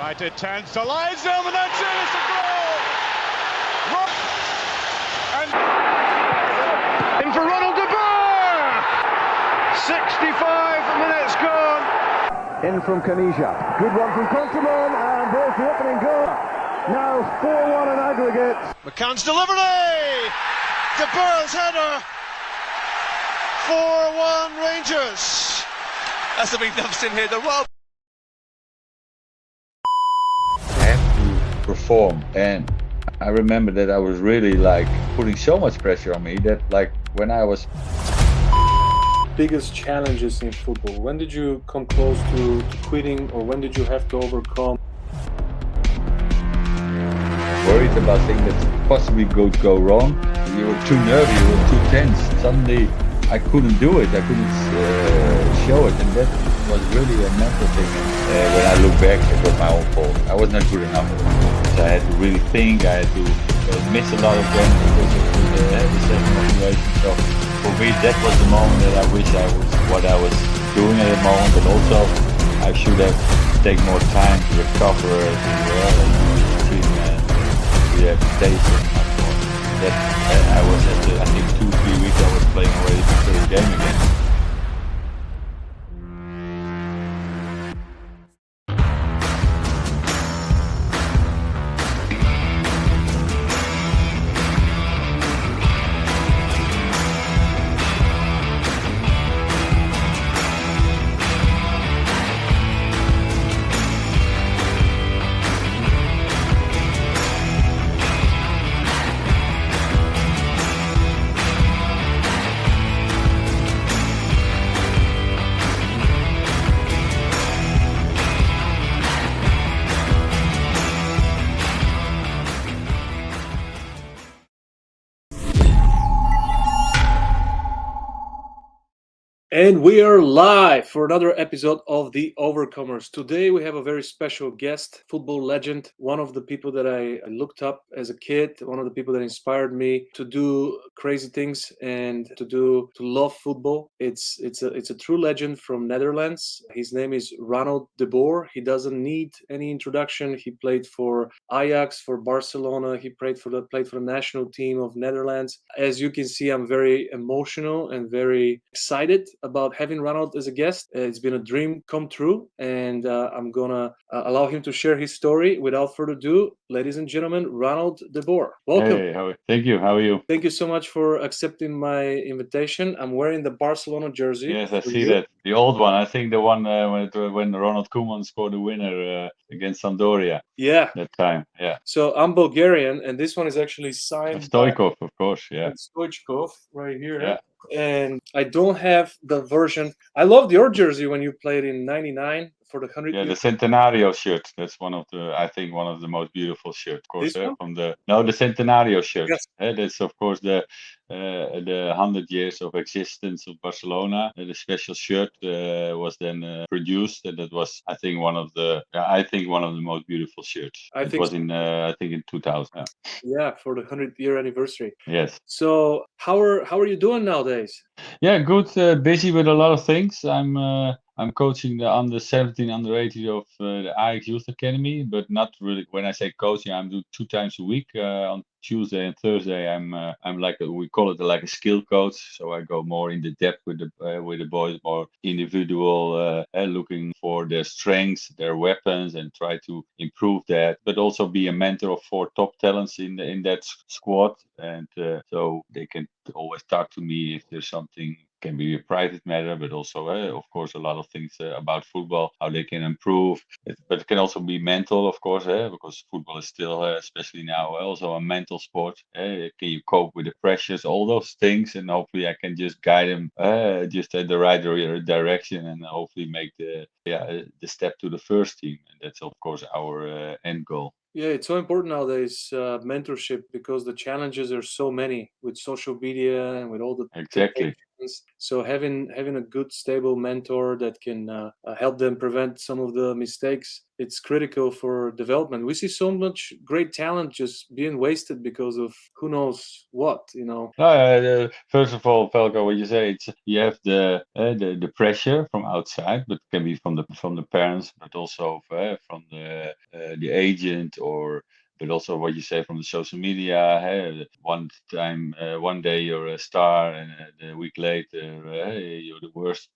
United turns to Lysholm, and that's it, it's a goal! And in for Ronald De Boer! 65 minutes gone. In from Kanisha. Good one from Countryman, and there's the opening goal. Now 4-1 in aggregate. McCann's delivery! De Boer's header! 4-1 Rangers. That's the big numbers in here. The world. I have to perform, and I remember that I was really like putting so much pressure on me that like when I was biggest challenges in football, when did you come close to quitting, or when did you have to overcome? worried about things that possibly could go wrong. You were too nervous, you were too tense. Suddenly I couldn't do it, I couldn't show it, and that was really a mental thing. When I look back, it was my own fault. I was not good enough. So I had to really think, I had to miss a lot of them because of the second motivation. So for me, that was the moment that I wish I was what I was doing at the moment, but also I should have taken more time to recover, to treatment, rehabilitation, much more. That I was at, I think 2-3 weeks I was playing already my first game again. And we are live for another episode of The Overcomers. Today we have a very special guest, football legend, one of the people that I looked up as a kid, one of the people that inspired me to do crazy things and to love football. It's a true legend from Netherlands. His name is Ronald De Boer. He doesn't need any introduction. He played for Ajax, for Barcelona. He played for the national team of Netherlands. As you can see, I'm very emotional and very excited about having Ronald as a guest. It's been a dream come true, and I'm gonna allow him to share his story. Without further ado, ladies and gentlemen, Ronald De Boer. Welcome. Hey, thank you. How are you? Thank you so much for accepting my invitation. I'm wearing the Barcelona jersey. Yes, I see that. The old one. I think the one when Ronald Koeman scored the winner against Sampdoria. Yeah. That time. Yeah. So I'm Bulgarian, and this one is actually signed Stoichkov, of course. Yeah. by Stoichkov right here. Yeah. And I don't have the version. I loved your jersey when you played in '99 for the 100. Yeah, the Centenario shirt. That's one of the most beautiful shirts. Of course, This one? from the Centenario shirt. Yes. That's of course the 100 years of existence of Barcelona. The special shirt was then produced, and that was I think one of the most beautiful shirts. It was in 2000. Yeah, for the 100-year anniversary. Yes. So how are you doing nowadays? Yeah, good. Busy with a lot of things. I'm coaching the under 17, under 18 of the Ajax Youth Academy, but not really. When I say coaching, I'm doing 2 times a week. On Tuesday and Thursday, I'm like we call it like a skill coach. So I go more in the depth with the boys, more individual, looking for their strengths, their weapons, and try to improve that. But also be a mentor of 4 top talents in that squad, and so they can always talk to me if there's something. Can be a private matter, but also, of course, a lot of things about football, how they can improve. But it can also be mental, of course, because football is still, especially now, also a mental sport. Can you cope with the pressures, all those things, and hopefully I can just guide them just at the right direction, and hopefully make the step to the first team. And that's, of course, our end goal. Yeah, it's so important nowadays, mentorship, because the challenges are so many with social media and with all the Exactly. things. So having a good, stable mentor that can help them prevent some of the mistakes, it's critical for development. We see so much great talent just being wasted because of who knows what, you know. No, first of all, Falco, what you say, it's you have the pressure from outside, but can be from the parents, but also from the agent, or but also what you say from the social media. One day you're a star, and a week later you're the worst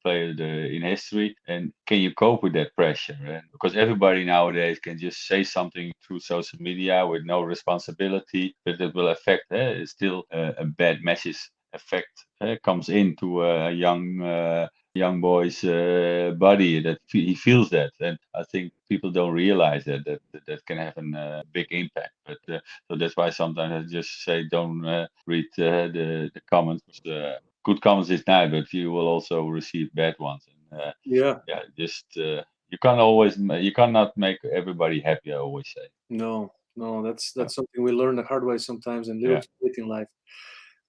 player in history. And can you cope with that pressure? And because everybody nowadays can just say something through social media with no responsibility, but it will affect. Still a bad message effect comes into a young boy's body, that he feels that. And I think people don't realize that can have a big impact. But so that's why sometimes I just say don't read the comments. Good comments is nice, but you will also receive bad ones. And Yeah. yeah, just you cannot make everybody happy, I always say. No, that's Yeah, something we learn the hard way sometimes and little yeah, too late in life.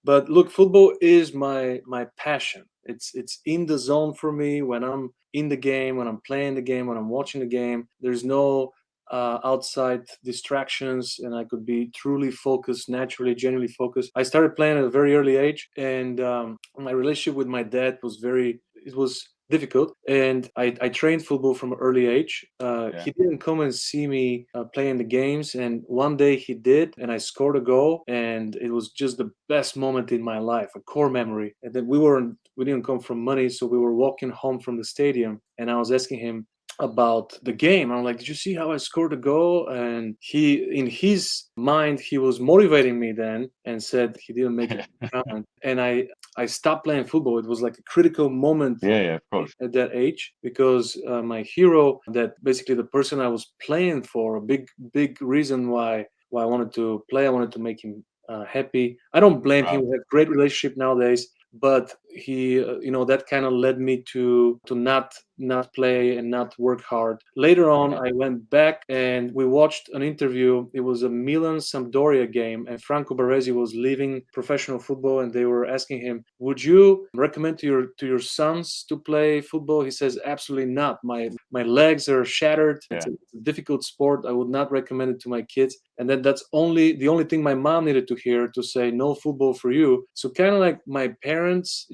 But look, football is my passion. It's in the zone for me when I'm in the game, when I'm playing the game, when I'm watching the game. There's no outside distractions, and I could be truly focused, naturally, genuinely focused. I started playing at a very early age, and my relationship with my dad was it was difficult, and I trained football from an early age. yeah. He didn't come and see me playing the games, and one day he did, and I scored a goal, and it was just the best moment in my life, a core memory. And then we didn't come from money, so we were walking home from the stadium, and I was asking him about the game. I'm like, did you see how I scored a goal? And in his mind, he was motivating me then, and said he didn't make it count. And I stopped playing football. It was like a critical moment Yeah, yeah, of course. at that age, because my hero, that basically the person I was playing for, a big reason why I wanted to play, I wanted to make him happy. I don't blame him. Proud. We have great relationship nowadays, but he that kind of led me to not play and not work hard. Later on, Yeah. I went back and we watched an interview. It was a Milan Sampdoria game, and Franco Baresi was leaving professional football, and they were asking him, would you recommend to your sons to play football? He says, absolutely not. My legs are shattered. It's Yeah. a difficult sport. I would not recommend it to my kids. And then that's the only thing my mom needed to hear, to say no football for you. So kind of like my parents,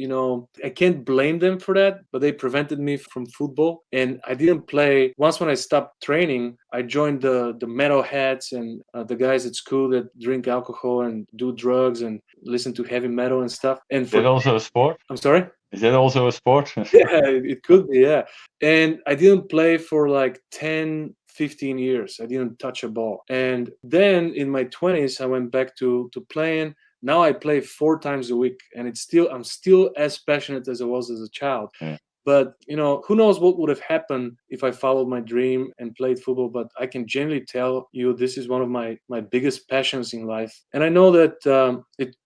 I can't blame them for that, but they prevented me from football, and I didn't play. Once when I stopped training, I joined the metalheads and the guys at school that drink alcohol and do drugs and listen to heavy metal and stuff. And Is that also a sport? I'm sorry. Is that also a sport? Yeah, it could be, yeah. And I didn't play for like 10, 15 years. I didn't touch a ball. And then in my 20s, I went back to playing. Now I play 4 times a week, and I'm still as passionate as I was as a child. Yeah. But who knows what would have happened if I followed my dream and played football. But I can genuinely tell you, this is one of my biggest passions in life, and I know that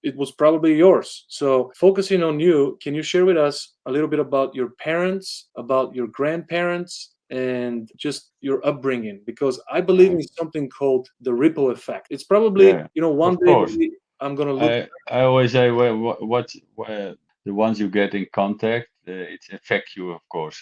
it was probably yours. So focusing on you, can you share with us a little bit about your parents, about your grandparents, and just your upbringing? Because I believe in something called the ripple effect. It's probably, Yeah, one of day course. maybe I'm gonna look. I always say, the ones you get in contact, it affects you, of course.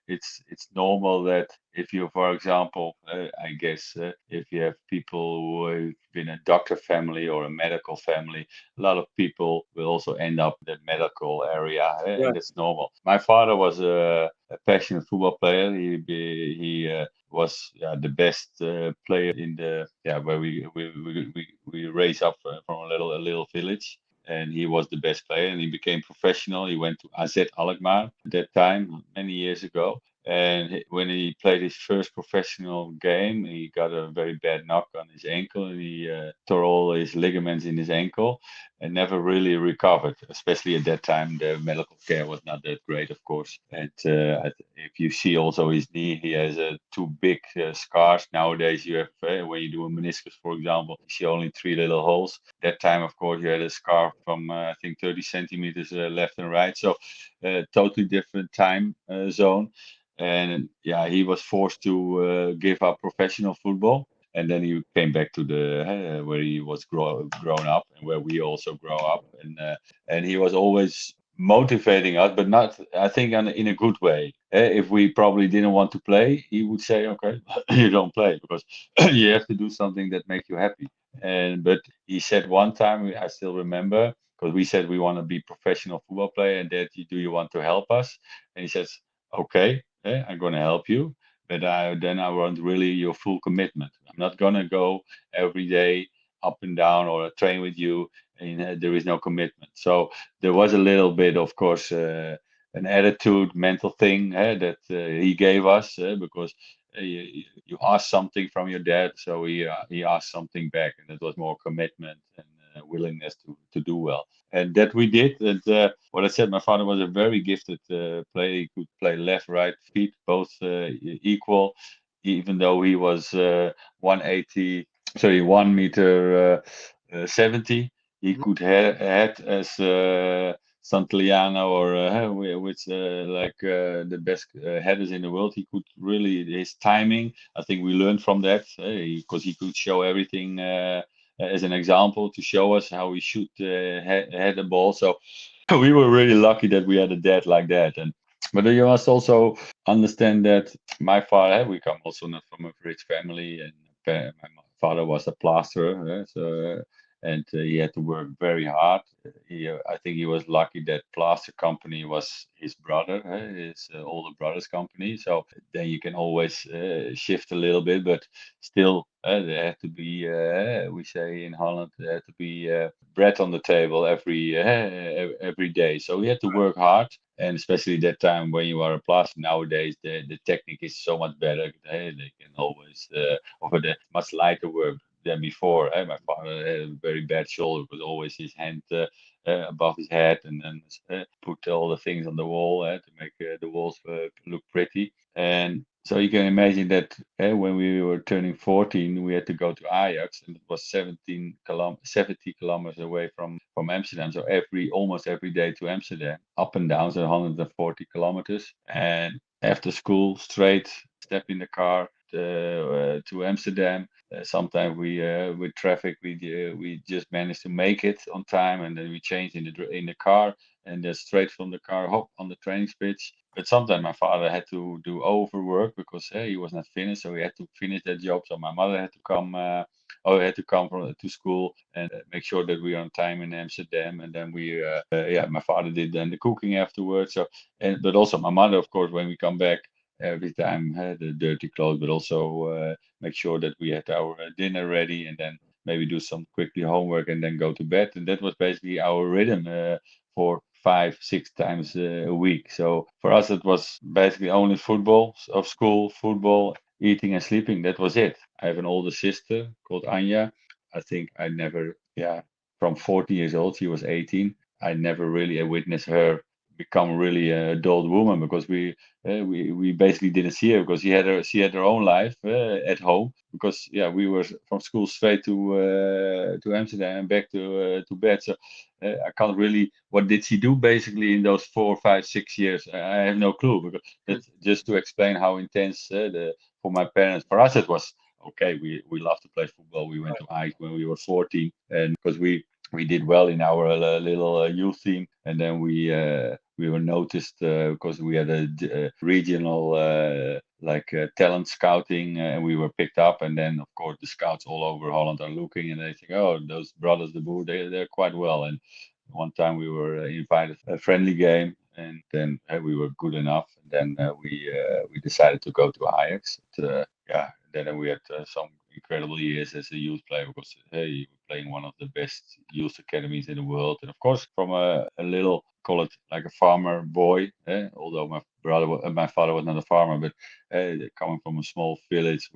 It's normal that if you, for example, I guess if you have people who have been a doctor family or a medical family, a lot of people will also end up in the medical area, and Right. that's normal. My father was a passionate football player. He was the best player in the where we raised up from a little village, and he was the best player, and he became professional. He went to AZ Alkmaar at that time many years ago. And when he played his first professional game, he got a very bad knock on his ankle, and he tore all his ligaments in his ankle and never really recovered. Especially at that time, the medical care was not that great, of course. And if you see also his knee, he has two big scars. Nowadays, you have when you do a meniscus, for example, you see only three little holes. That time, of course, you had a scar from I think 30 centimeters left and right. So totally different time zone. And yeah, he was forced to give up professional football, and then he came back to the where he was grown up and where we also grow up, and he was always motivating us, but not, I think, in a good way. If we probably didn't want to play, he would say, "Okay, you don't play because you have to do something that makes you happy." And but he said one time, I still remember, because we said we want to be professional football player, and that do you want to help us? And he says, "Okay, I'm going to help you, but then I want really your full commitment. I'm not going to go every day up and down or train with you, and there is no commitment." So there was a little bit, of course, an attitude, mental thing that he gave us because you ask something from your dad, so he asked something back, and it was more commitment and willingness to do well, and that we did. And what I said, my father was a very gifted player. He could play left, right, feet, both equal, even though he was 180, sorry, 1 meter 70. He could head as Santillana or which like the best headers in the world. He could really, his timing. I think we learned from that because he could show everything as an example to show us how we should head the ball. So we were really lucky that we had a dad like that. And but you must also understand that my father, we come also not from a rich family, and my father was a plasterer, and he had to work very hard. I think he was lucky that plaster company was his brother, his older brother's company. So then you can always shift a little bit, but still there had to be, we say in Holland, there had to be bread on the table every day. So we had to work hard, and especially that time when you are a plaster. Nowadays the technique is so much better. They can always offer the much lighter work than before. My father had a very bad shoulder, was always his hand above his head, and then put all the things on the wall to make the walls look pretty. And so you can imagine that when we were turning 14, we had to go to Ajax, and it was 70 kilometers away from Amsterdam. So almost every day to Amsterdam, up and down, so 140 kilometers. And after school, straight step in the car to Amsterdam. Sometimes with traffic, we just managed to make it on time, and then we changed in the car, and then straight from the car, hop on the training pitch. But sometimes my father had to do overwork because he was not finished, so he had to finish that job. So my mother had to come. Had to come to school and make sure that we are on time in Amsterdam, and then my father did then the cooking afterwards. So, but also my mother, of course, when we come back, every time had the dirty clothes, but also make sure that we had our dinner ready, and then maybe do some quickly homework and then go to bed. And that was basically our rhythm for 5, 6 times a week. So for us, it was basically only football of school, football, eating and sleeping. That was it. I have an older sister called Anya. I think I never, from 14 years old, she was 18. I never really witnessed her become really an adult woman because we basically didn't see her because she had her own life at home because we were from school straight to Amsterdam and back to bed. So I can't really, what did she do basically in those 4, 5, 6 years? I have no clue because that's just to explain how intense for my parents. For us it was okay. We love to play football. We went to Ajax when we were 14, and because we did well in our little youth team, and then we were noticed because we had a regional talent scouting, and we were picked up. And then of course the scouts all over Holland are looking, and they think, oh, those brothers De Boer, they're quite well. And one time we were invited a friendly game, and then we were good enough, and then we decided to go to Ajax. Then we had some incredible years as a youth player because you were playing one of the best youth academies in the world, and of course from a little, call it like a farmer boy. Although my father was not a farmer, but coming from a small village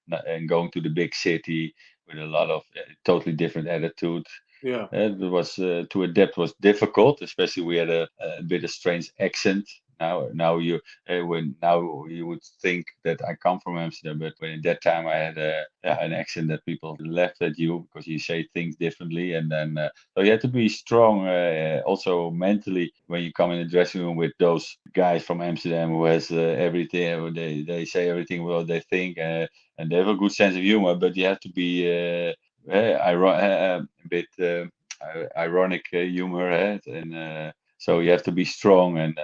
and going to the big city with a lot of totally different attitude. Yeah. It was to adapt was difficult, especially we had a bit of strange accent. Now you would think that I come from Amsterdam, but when at that time I had an accent that people laughed at you because you say things differently, and then so you have to be strong also mentally when you come in the dressing room with those guys from Amsterdam who has everything. They say everything what they think, and they have a good sense of humor, but you have to be a bit ironic humor, and So you have to be strong. And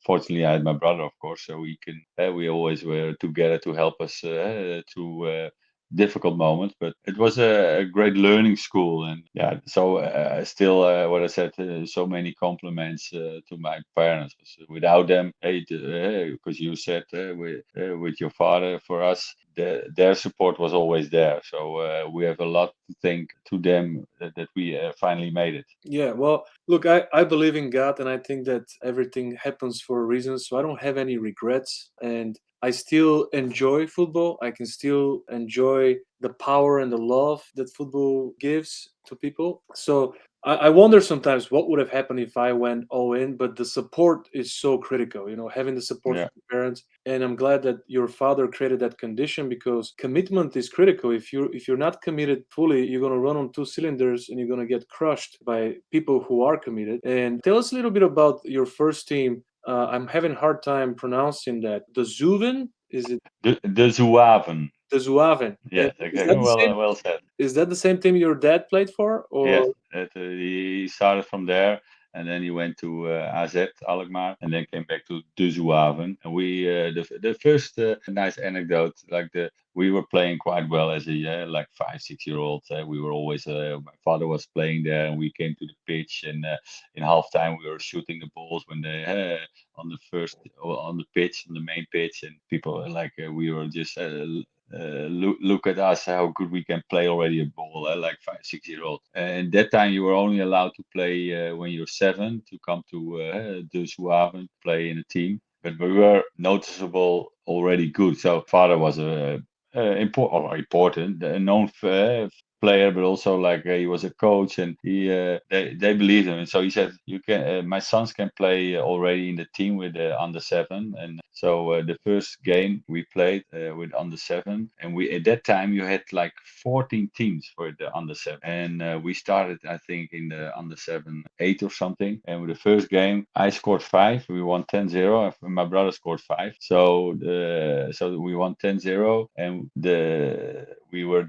fortunately, I had my brother, of course, so we always were together to help us through difficult moments. But it was a great learning school. And yeah, so still, what I said, so many compliments to my parents. 'Cause without them, because you said with your father, for us, their support was always there. So we have a lot to thank to them that we finally made it. Yeah, well, look, I believe in God, and I think that everything happens for a reason. So I don't have any regrets, and I still enjoy football. I can still enjoy the power and the love that football gives to people. So I wonder sometimes what would have happened if I went all in, but the support is so critical, having the support Yeah. from your parents. And I'm glad that your father created that condition, because commitment is critical. If you're not committed fully, you're gonna run on two cylinders and you're gonna get crushed by people who are committed. And tell us a little bit about your first team. I'm having a hard time pronouncing that. The Zuven? Is it The Zouaven. the Zuaven? And Yes, is exactly. that the same? Well said. Is that the same team your dad played for, Yes, or he started from there, and then he went to AZ Alkmaar, and then came back to De Zouaven. And the first nice anecdote, we were playing quite well as a like 5, 6 year old. We were always my father was playing there, and we came to the pitch, and in halftime we were shooting the balls when they on the first on the pitch, on the main pitch, and people were like we were just. Look at us, how good we can play already a ball, like 5, 6 year old. And that time you were only allowed to play when you're 7 to come to De Zouaven, play in a team. But we were noticeable already good. So father was important, a known player, but also like he was a coach, and they believed him. And so he said, "You can, my sons can play already in the team with under 7." And so the first game we played with under 7, and we at that time you had like 14 teams for the under 7, and we started I think in the under 7 8 or something. And with the first game I scored 5, we won 10-0, and my brother scored 5. So we won 10-0, and we were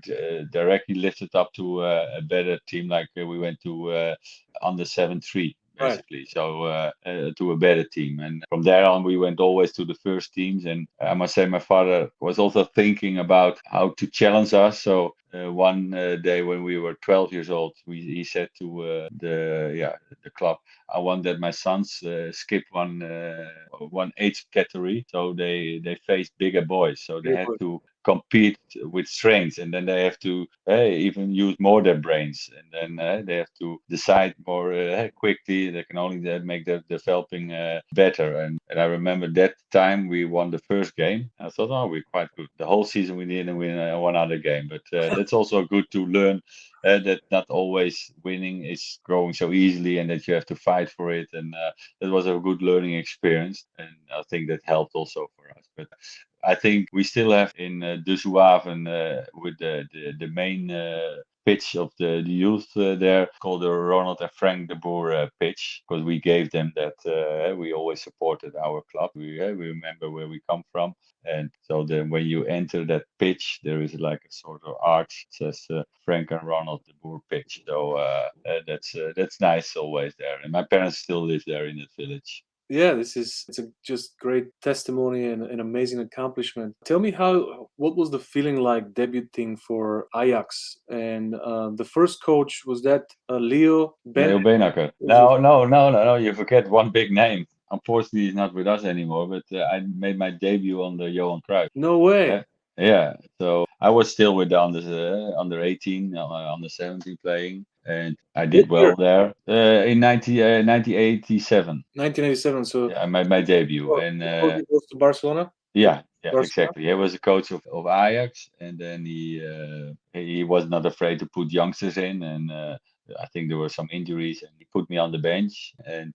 directly lifted up to a better team. Like we went to under 7 3 right? basically, so to a better team. And from there on we went always to the first teams. And I must say my father was also thinking about how to challenge us. So one day when we were 12 years old, he said to the club, I want that my sons skip one age category, so they face bigger boys, so they have to compete with strengths, and then they have to even use more their brains, and then they have to decide more quickly. They can only make their developing better. And I remember that time we won the first game. I thought, oh, we're quite good. The whole season we didn't win one other game, but that's also good to learn that not always winning is growing so easily, and that you have to fight for it. And that was a good learning experience, and I think that helped also for us. But I think we still have in De Zouaven with the main pitch of the youth there, called the Ronald and Frank De Boer pitch, because we gave them that. We always supported our club. We remember where we come from. And so then when you enter that pitch, there is like a sort of arch that says Frank and Ronald De Boer pitch. So that's nice always there. And my parents still live there in that village. Yeah, it's a just great testimony and an amazing accomplishment. Tell me what was the feeling like debuting for Ajax? And the first coach, was that Leo Ben? Leo Beenhakker. Was it? No. You forget one big name. Unfortunately, he's not with us anymore. But I made my debut on the Johan Cruyff. No way. Yeah. So I was still with the under 18, under 17 playing, and I What did year? well there in 1987. 1987. So Yeah, I made my debut, and before he goes to Barcelona? yeah, Barcelona? exactly. He was a coach of Ajax, and then he was not afraid to put youngsters in, and I think there were some injuries, and he put me on the bench, and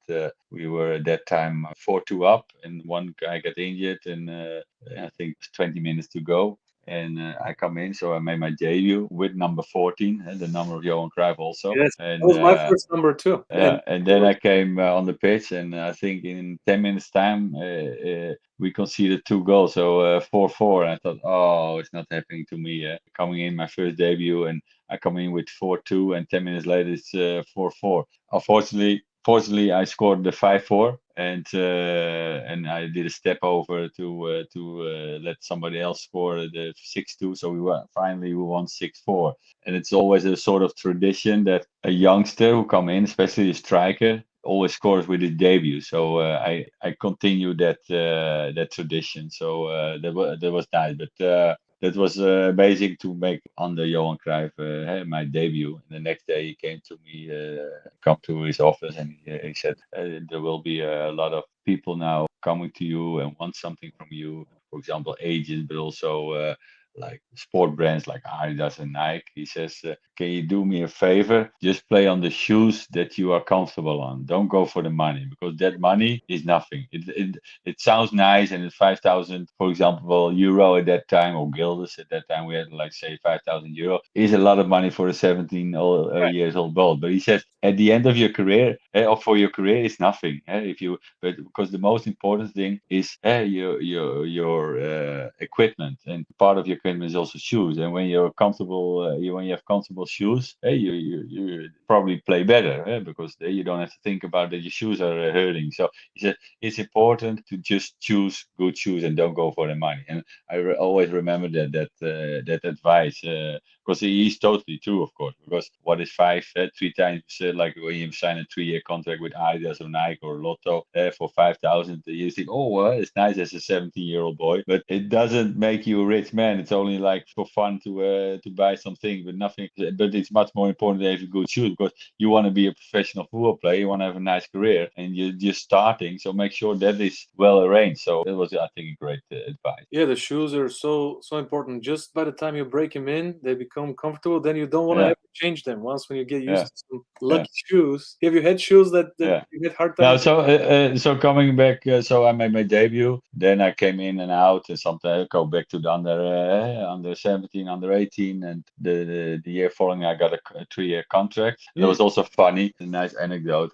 we were at that time 4-2 up, and one guy got injured, and I think it was 20 minutes to go. And I come in, so I made my debut with number 14, the number of Johan Cruyff also. Yes, that And was my first number too. and then I came on the pitch, and I think in 10 minutes time we conceded 2 goals, so 4-4. And I thought, oh, it's not happening to me. Coming in my first debut, and I come in with 4-2, and 10 minutes later it's 4-4. Unfortunately, fortunately, I scored the 5-4, and I did a step over to let somebody else score the 6-2. So we won 6-4, and it's always a sort of tradition that a youngster who come in, especially a striker, always scores with his debut. So I continue that tradition. So that was nice, but. That was amazing to make under Johan Cruyff my debut. And the next day he came to me, come to his office, and he said, "There will be a lot of people now coming to you and want something from you. For example, agents, but also like sport brands like Adidas and Nike." He says, "Can you do me a favor? Just play on the shoes that you are comfortable on. Don't go for the money, because that money is nothing. It sounds nice, and it's 5,000, for example, euro at that time, or guilders at that time. We had like say 5,000 euro is a lot of money for a 17 years old ball. But he says at the end of your career, or for your career, it's nothing. If you, but because the most important thing is your equipment, and part of your equipment is also shoes. And when you're comfortable, when you have comfortable shoes, you probably play better, because you don't have to think about that your shoes are hurting. So he said it's important to just choose good shoes and don't go for the money. And I always remember that advice, because he's totally true, of course. Because what is five, 3 times, like when you sign a 3-year contract with Adidas or Nike or Lotto for 5,000, you think, oh, well, it's nice as a 17-year-old boy, but it doesn't make you a rich man. It's only like for fun to buy something, but nothing. But it's much more important to have a good shoes, because you want to be a professional football player, you want to have a nice career, and you're just starting. So make sure that is well arranged. So that was, I think, a great advice. Yeah, the shoes are so important. Just by the time you break them in, they become comfortable. Then you don't want to Yeah, ever change them. Once when you get used yeah, to some yeah, lucky shoes, have you had shoes that yeah. you had hard Now, time? so coming back, so I made my debut. Then I came in and out, and sometimes I go back to the under 17, under 18, and the year following I got a 3-year contract. And it Mm. was also funny, a nice anecdote.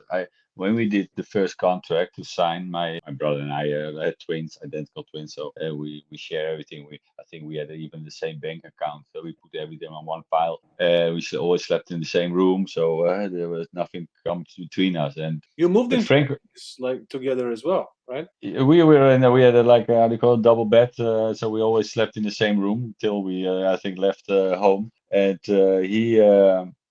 When we did the first contract to sign, my brother and I had twins, identical twins, so we share everything. I think we had even the same bank account, so we put everything on one file. Always slept in the same room, so there was nothing comes between us. You moved But into Frank, like together as well, right? we had a, like how do you call it, double bed, so we always slept in the same room till we I think left home. And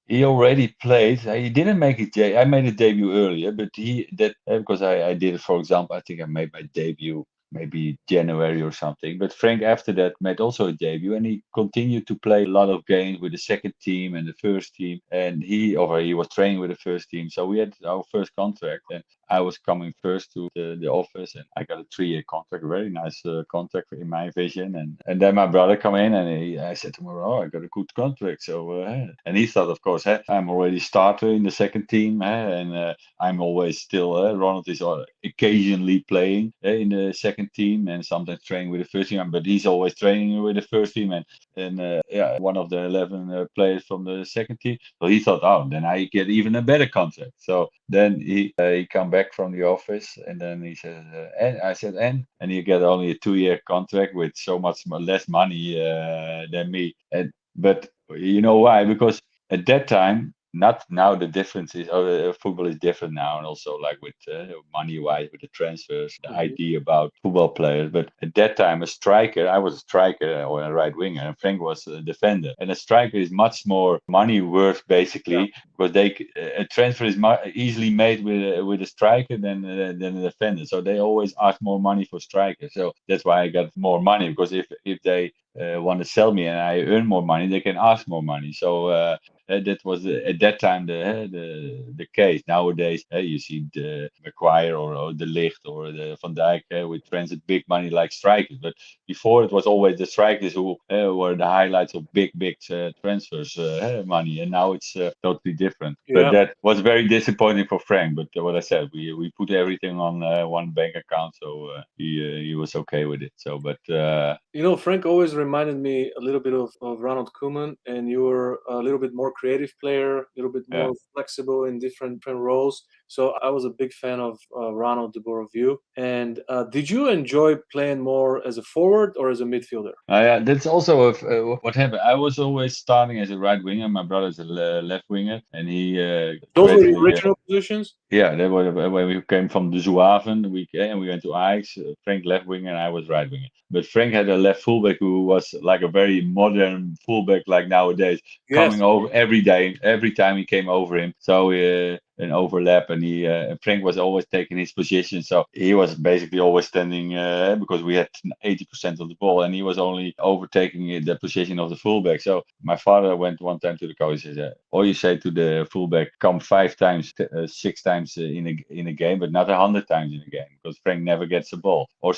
he already played. He didn't make it. I made a debut earlier, but he that because I did it. For example, I think I made my debut maybe January or something. But Frank after that made also a debut, and he continued to play a lot of games with the second team and the first team. And he was training with the first team. So we had our first contract, and I was coming first to the office, and I got a 3-year contract, a very nice contract in my vision. And then my brother come in, and I said to him, "Oh, I got a good contract." So and he thought, of course, I'm already starter in the second team, and I'm always still. Ronald is occasionally playing in the second team, and sometimes training with the first team, but he's always training with the first team, and yeah, one of the 11 players from the second team. So he thought, oh, then I get even a better contract. So then he come back from the office, and then he said, and I said, and you get only a 2-year contract with so much less money than me. But you know why? Because at that time, not now, the difference is football is different now, and also like with money wise with the transfers, the Mhm. idea about football players. But at that time, a striker, I was a striker or a right winger, and Frank was a defender. And a striker is much more money worth Yeah. basically, because a transfer is easily made with a striker than a defender. So they always ask more money for strikers. So that's why I got more money, because if they want to sell me and I earn more money, they can ask more money. So that was at that time the case. Nowadays, you see the Maguire or the Ligt or the Van Dijk with transit big money like strikers. But before it was always the strikers who were the highlights of big transfers money, and now it's totally different. But Yeah. that was very disappointing for Frank. But what I said, we put everything on one bank account, so he was okay with it. So, but Frank always reminded me a little bit of Ronald Koeman, and you were a little bit more creative player, a little bit yeah. more flexible in different roles. So I was a big fan of Ronald De Boer of you. And did you enjoy playing more as a forward or as a midfielder? Yeah, that's also what happened. I was always starting as a right winger. My brother's a left winger, and he Those were the gradually original positions? Yeah, that was when we came from the Zouaven. We went to Ajax. Frank left winger and I was right winger. But Frank had a left fullback who was like a very modern fullback, like nowadays, Yes. coming over every day, every time he came over him. So an overlap, and Frank was always taking his position. So he was basically always standing because we had 80% of the ball, and he was only overtaking the position of the fullback. So my father went one time to the coach and said, "All you say to the fullback, come 5 times, 6 times in a game, but not 100 times in a game, because Frank never gets the ball, or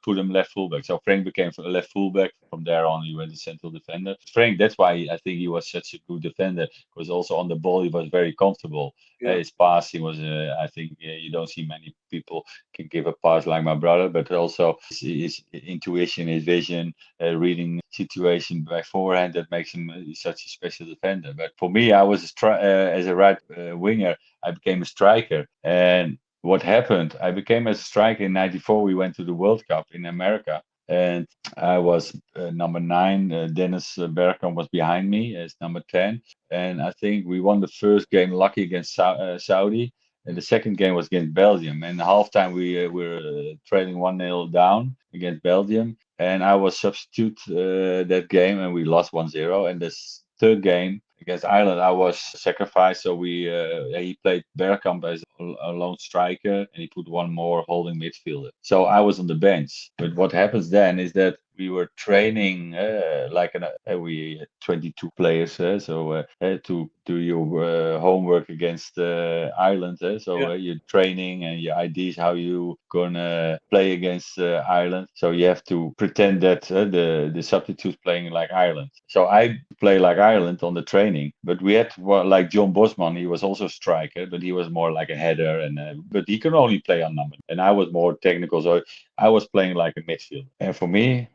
put him left fullback." So Frank became a left fullback. From there on, he went to central defender. Frank, that's why I think he was such a good defender, because also on the ball he was very comfortable. Yeah. His passing was, I think, you don't see many people can give a pass like my brother, but also his intuition, his vision, reading situation by forehand, that makes him such a special defender. But for me, I was as a right winger, I became a striker. And what happened? I became a striker in '94. We went to the World Cup in America. And I was number 9. Dennis Bergkamp was behind me as number 10. And I think we won the first game lucky against Saudi. And the second game was against Belgium. And halftime we were trailing 1-0 down against Belgium. And I was substitute that game, and we lost 1-0. And this third game against Ireland, I was sacrificed. So he played Bergkamp as a lone striker, and he put one more holding midfielder. So I was on the bench. But what happens then is that we were training we had 22 players, to do your homework against Ireland. You're training and your ideas how you gonna play against Ireland. So you have to pretend that the substitutes playing like Ireland. So I play like Ireland on the training, but we had like John Bosman. He was also a striker, but he was more like a header, but he could only play on number. And I was more technical, so I was playing like a midfield. And for me,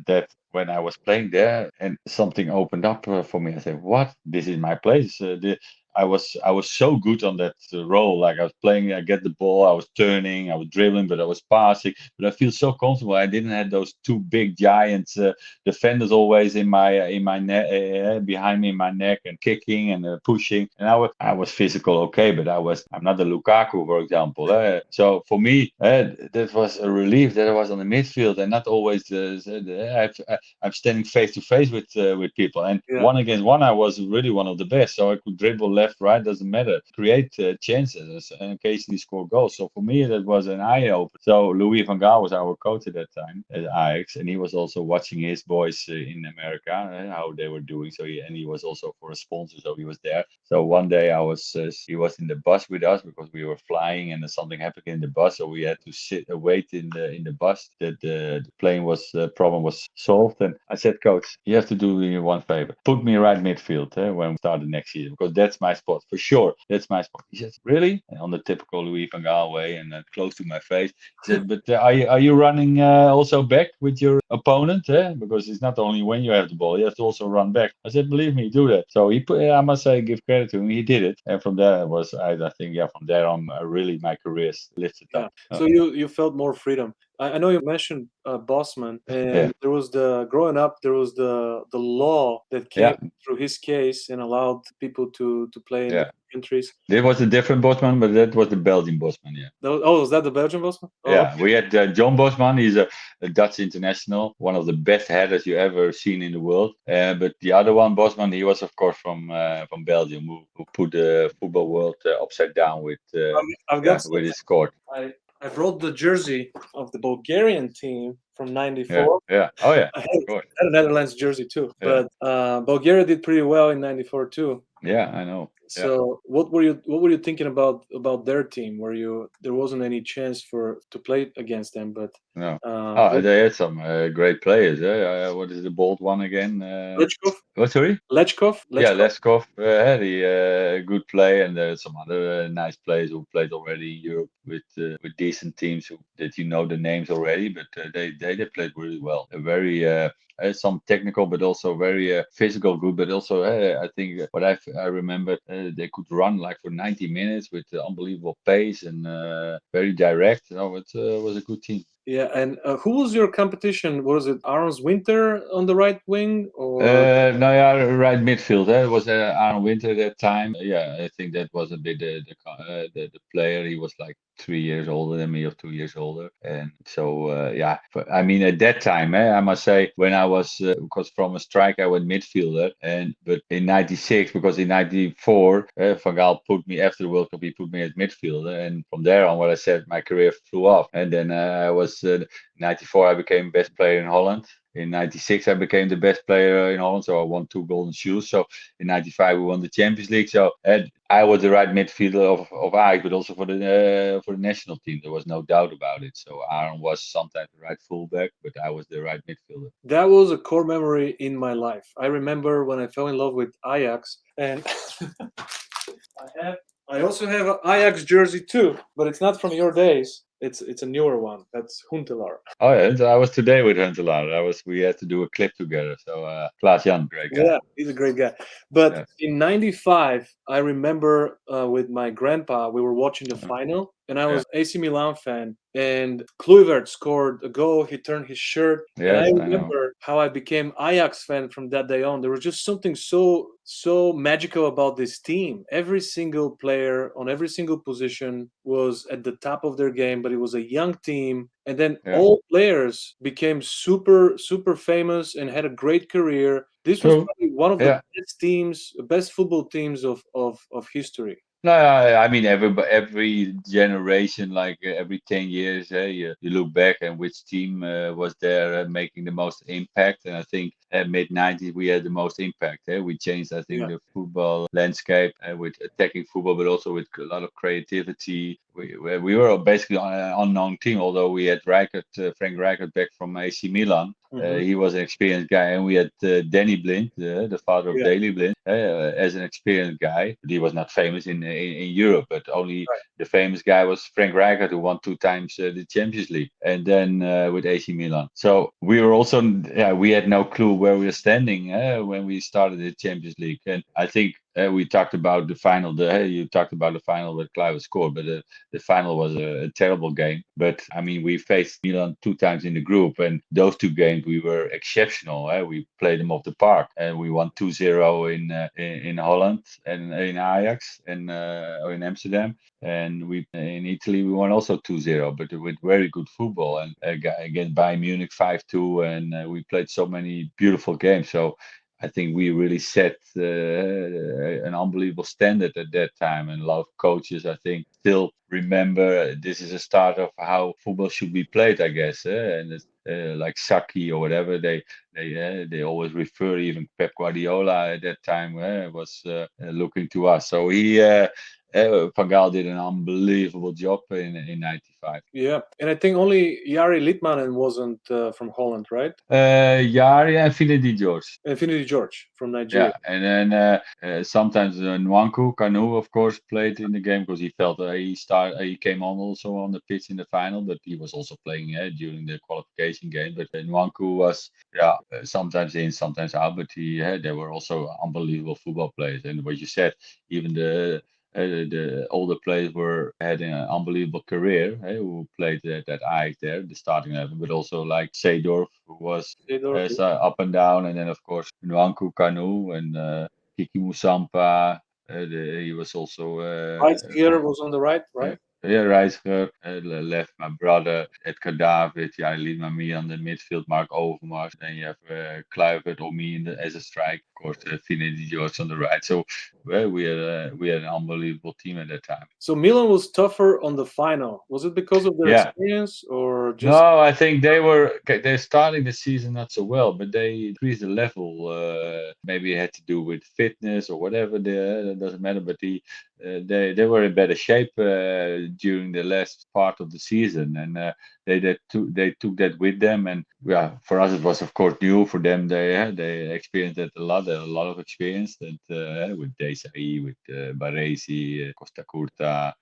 that when I was playing there and something opened up for me, I said, "What? This is my place." I was so good on that role. Like I was playing, I get the ball, I was turning, I was dribbling, but I was passing. But I feel so comfortable. I didn't have those two big giants defenders always in my neck, behind me in my neck, and kicking and pushing. And I was physical, okay, but I'm not a Lukaku, for example. So for me, that was a relief that I was on the midfield and not always. I'm standing face to face with people, and Yeah. one against one, I was really one of the best. So I could dribble left, right, doesn't matter. Create chances and occasionally score goals. So for me, that was an eye opener. So Louis van Gaal was our coach at that time at Ajax, and he was also watching his boys in America how they were doing. He was also for a sponsor, so he was there. So one day he was in the bus with us because we were flying, and something happened in the bus, so we had to wait in the bus. That the plane problem was solved, and I said, "Coach, you have to do me one favor. Put me right midfield when we start the next season, because that's my spot for sure. That's my spot." He said, "Really?" And on the typical Louis van Gaal way, and close to my face, he said, "But are you running also back with your opponent? Because it's not only when you have the ball, you have to also run back." I said, "Believe me, do that." So I must say, give credit to him. He did it, and from there I think, from there on, really my career lifted Yeah. up. So you felt more freedom. I know you mentioned Bosman, and there was growing up, there was the law that came Yeah. through his case and allowed people to play in Yeah. different countries. There was a different Bosman, but that was the Belgian Bosman, yeah. Was that the Belgian Bosman? Oh, Yeah, okay. we had John Bosman. He's a Dutch international, one of the best headers you ever seen in the world. But the other one, Bosman, he was of course from Belgium, who put the football world upside down with I've got with his score. I brought the jersey of the Bulgarian team from Yeah, '94. yeah, oh yeah, I of course. had a Netherlands jersey too, Yeah. but Bulgaria did pretty well in '94 too. Yeah, I know. Yeah. So what were you thinking about their team? There wasn't any chance to play against them, but No. what, They had some great players. What is the bold one again? Lechkov, What, sorry? Lechkov, Yeah, Lechkov. Leskov had a good play, and there's some other nice players who played already in Europe with decent teams that you know the names already, but they played really well. A very some technical, but also very physical good. But also, I think what I remember, they could run like for 90 minutes with unbelievable pace and very direct. It was a good team. Yeah, and who was your competition? Was it Aaron's Winter on the right wing, or No, yeah, right midfield. It was Aaron Winter at that time. Yeah, I think that was a bit the player. He was like 3 years older than me, or 2 years older, and so yeah. I mean, at that time, I must say, when I was because from a striker I went midfielder, and but in '96, because in '94 Van Gaal put me after the World Cup, he put me as midfielder, and from there on, what I said, my career flew off, and then I was '94. I became best player in Holland. In '96, I became the best player in Holland, so I won 2 golden shoes. So in '95, we won the Champions League. So I was the right midfielder of Ajax, but also for the national team. There was no doubt about it. So Aaron was sometimes the right fullback, but I was the right midfielder. that was a core memory in my life. I remember when I fell in love with Ajax, and I also have an Ajax jersey too, but it's not from your days. It's a newer one. That's Huntelaar. Oh yeah, I was today with Huntelaar. We had to do a clip together. So Klaas Jan, great guy. Yeah, he's a great guy. But Yeah. in '95, I remember with my grandpa, we were watching the final, and I was AC Milan fan. And Kluivert scored a goal. He turned his shirt, and I Yes, I know. remember how I became Ajax fan from that day on. There was just something so magical about this team. Every single player on every single position was at the top of their game, but it was a young team. And then Yeah. all players became super famous and had a great career. This was True. probably one of the Yeah. best teams, best football teams of history. No, I mean every generation, like every 10 years, you look back and which team was there making the most impact. And I think mid '90s we had the most impact. We changed, I think, Yeah. the football landscape with attacking football, but also with a lot of creativity. We were basically an unknown team, although we had Frank Rijkaard back from AC Milan. He was an experienced guy, and we had Danny Blind, the father of Yeah. Daley Blind, as an experienced guy. But he was not famous in Europe, but only the famous guy was Frank Rijkaard, who won 2 times the Champions League, and then with AC Milan. So we were also, we had no clue where we were standing when we started the Champions League, and I think we talked about the final. You talked about the final that Kluivert scored, but the final was a terrible game. But I mean, we faced Milan 2 times in the group, and those 2 games we were exceptional. We played them off the park, and we won 2-0 in Holland and in Ajax and or in Amsterdam. And we in Italy we won also 2-0, but with very good football, and against Bayern Munich 5-2, and we played so many beautiful games. So I think we really set an unbelievable standard at that time, and a lot of coaches, I think, still remember this is a start of how football should be played, I guess. And it's, like Saki or whatever, they always refer. Even Pep Guardiola at that time was looking to us. So Van Gaal did an unbelievable job in '95. Yeah, and I think only Jari Litmanen wasn't from Holland, right? Jari and Finidi George. Infinity George from Nigeria. Yeah, and then sometimes Nwanku Kanu, of course, played in the game because he felt he came on also on the pitch in the final, but he was also playing during the qualification game. But Nwanku was sometimes in, sometimes out, but they were also unbelievable football players. And what you said, even the older players had an unbelievable career, who played at Ajax there, the starting level, but also like Seedorf, who was Seedorf, up and down, and then of course Nwanku Kanu and Kiki Musampa. He was also Right here was on the right, right? Reiziger left, my brother, Edgar David, Liedman, me on the midfield, Mark Overmars. Then you have Kluivert or me as a strike, of course, Finidi George on the right. So we had an unbelievable team at that time. So Milan was tougher on the final. Was it because of their Yeah. experience or just? No, I think they're starting the season not so well, but they increased the level. Maybe it had to do with fitness or whatever. That doesn't matter. But they were in better shape during the last part of the season, and they took that with them. And yeah, for us it was of course new. For them, they experienced it a lot of experience. And with Desai, with Baresi, Costa Curta.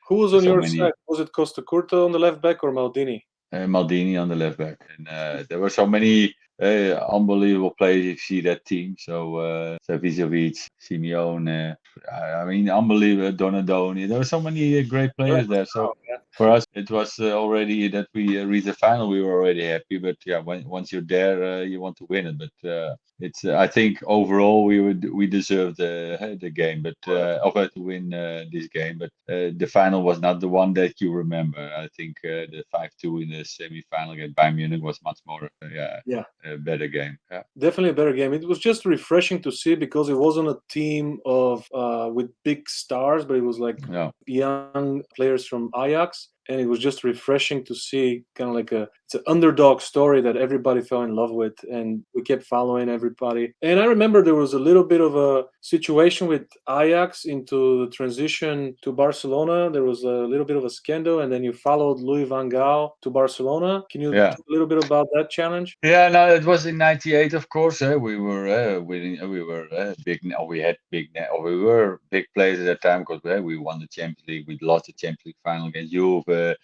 Who was on so your many- side? Was it Costa Curta on the left back or Maldini? Maldini on the left back, and there were so many unbelievable players. You see that team, so Savicevic, Simeone, I mean, unbelievable. Donadoni. There were so many great players there. So For us, it was already that we reached the final. We were already happy, but yeah, once you're there, you want to win it. But it's I think overall we deserved the game, but to win this game. But the final was not the one that you remember. I think the 5-2 in the semi-final against Bayern Munich was much more Yeah. a better game. Yeah. Definitely a better game. It was just refreshing to see because it wasn't a team of with big stars, but it was like No. young players from Ajax, and it was just refreshing to see kind of like it's an underdog story that everybody fell in love with, and we kept following everybody. And I remember there was a little bit of a situation with Ajax into the transition to Barcelona. There was a little bit of a scandal, and then you followed Louis van Gaal to Barcelona. Can you Yeah. talk a little bit about that challenge? Yeah, no, it was in '98, of course. We were winning. We were big. We had big. We were big players at that time because we won the Champions League. We lost the Champions League final against Juve. That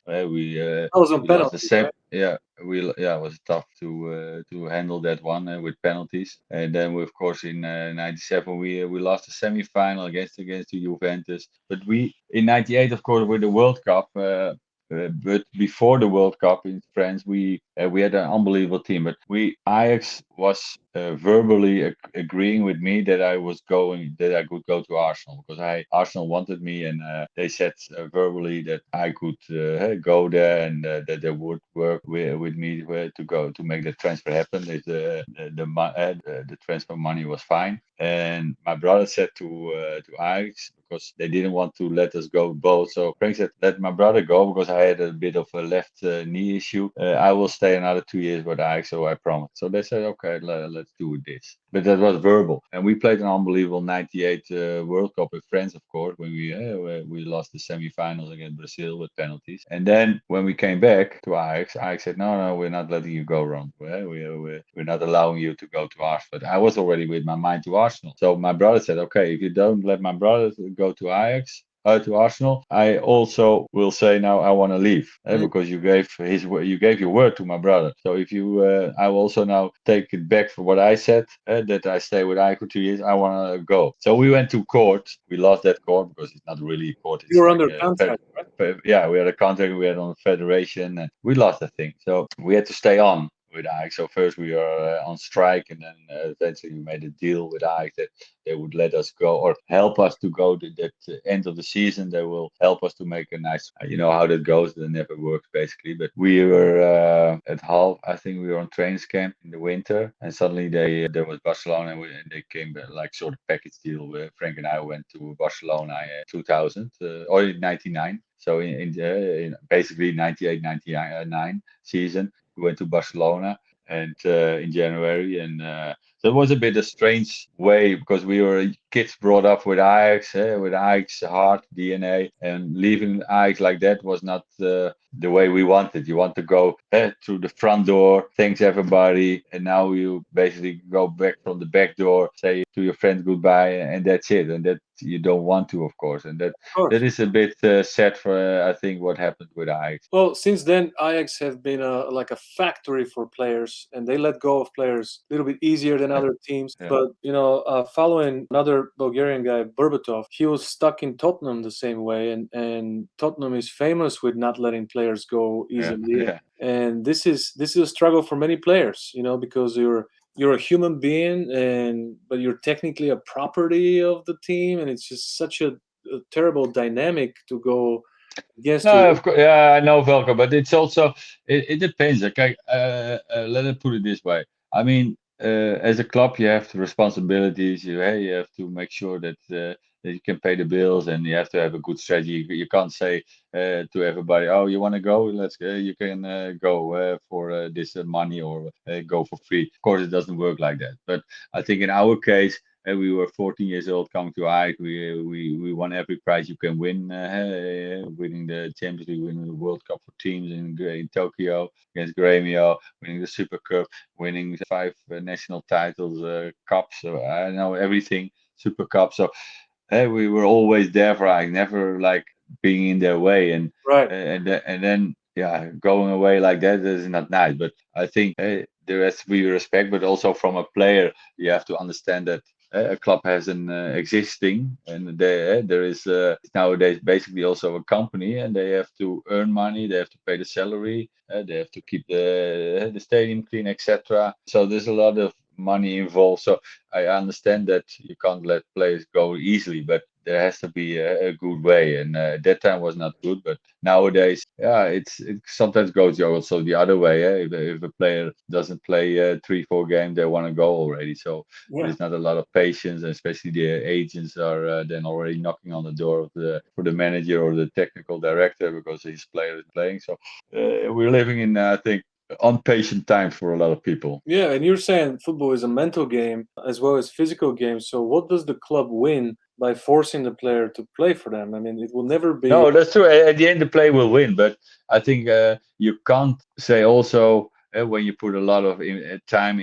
was on We lost the penalties, same. right? Yeah, it was tough to handle that one with penalties. And then, of course, in '97 we lost the semi-final against the Juventus. But we in '98, of course, with the World Cup. But before the World Cup in France, we had an unbelievable team. But Ajax was verbally agreeing with me that I could go to Arsenal because Arsenal wanted me, and they said verbally that I could go there and that they would work with me to make the transfer happen. The transfer money was fine, and my brother said to Ajax because they didn't want to let us go both. So Frank said, let my brother go because I had a bit of a left knee issue. I will stay another 2 years with Ajax, so I promised. So they said, okay, let's do this. But that was verbal. And we played an unbelievable '98 World Cup with France, of course, when we lost the semi-finals against Brazil with penalties. And then when we came back to Ajax said, no, we're not letting you go, Ron. We're not allowing you to go to Arsenal. But I was already with my mind to Arsenal. So my brother said, okay, if you don't let my brother go to Ajax, to Arsenal, I also will say now I want to leave because you gave your word to my brother. So if you, I will also now take it back for what I said that I stay with Ajax for 2 years. I want to go. So we went to court. We lost that court because it's not really a court. You It's were like under contract, right? yeah, we had a contract. We had on federation, and we lost that thing. So we had to stay on with Ajax. So first we were on strike, and then eventually we made a deal with Ajax that they would let us go or help us to go to that end of the season. They will help us to make a nice, you know how that goes. That never works basically. But we were at half. I think we were on trains camp in the winter, and suddenly there was Barcelona, and they came like sort of package deal. Where Frank and I went to Barcelona in 2000 or in '99. So in basically '98, '99 season, we went to Barcelona and in January, and so it was a bit a strange way because we were kids brought up with Ajax heart DNA, and leaving Ajax like that was not the way we wanted. You want to go through the front door, thanks everybody, and now you basically go back from the back door, say to your friends goodbye, and that's it. And that you don't want to, of course, and Of course. that is a bit sad for I think what happened with Ajax. Well, since then, Ajax have been like a factory for players, and they let go of players a little bit easier than other teams. Yeah. But following another Bulgarian guy, Berbatov, he was stuck in Tottenham the same way, and Tottenham is famous with not letting players go easily. Yeah. And this is a struggle for many players, because you're a human being, but you're technically a property of the team, and it's just such a terrible dynamic to go against No, your. of course, yeah, I know Velko, but it's also it depends. Okay, let it put it this way. I mean, as a club, you have responsibilities. You have to make sure that you can pay the bills, and you have to have a good strategy. You can't say to everybody, "Oh, you want to go? Let's go. You can go for this money or go for free." Of course, it doesn't work like that. But I think in our case. We were 14 years old coming to Ajax. We won every prize you can win, winning the Champions League, winning the World Cup for teams in Tokyo against Grêmio, winning the Super Cup, winning 5 national titles, cups. So I know everything, Super Cup. So we were always there for Ajax, never like being in their way, Right. and then yeah, going away like that is not nice. But I think there has to be respect, but also from a player, you have to understand that a club has an existing, and there is nowadays basically also a company, and they have to earn money, they have to pay the salary, they have to keep the stadium clean, etc. So there's a lot of money involved. So I understand that you can't let players go easily, but there has to be a good way. And that time was not good, but nowadays, yeah, it sometimes goes also the other way. If a player doesn't play 3, 4 games, they want to go already. So Yeah. there's not a lot of patience, and especially the agents are then already knocking on the door of for the manager or the technical director because his player is playing. So we're living in, I think, impatient times for a lot of people. Yeah, and you're saying football is a mental game as well as physical game. So what does the club win by forcing the player to play for them? I mean, it will never be. No, that's true. At the end, the play will win, but I think you can't say also when you put a lot of time,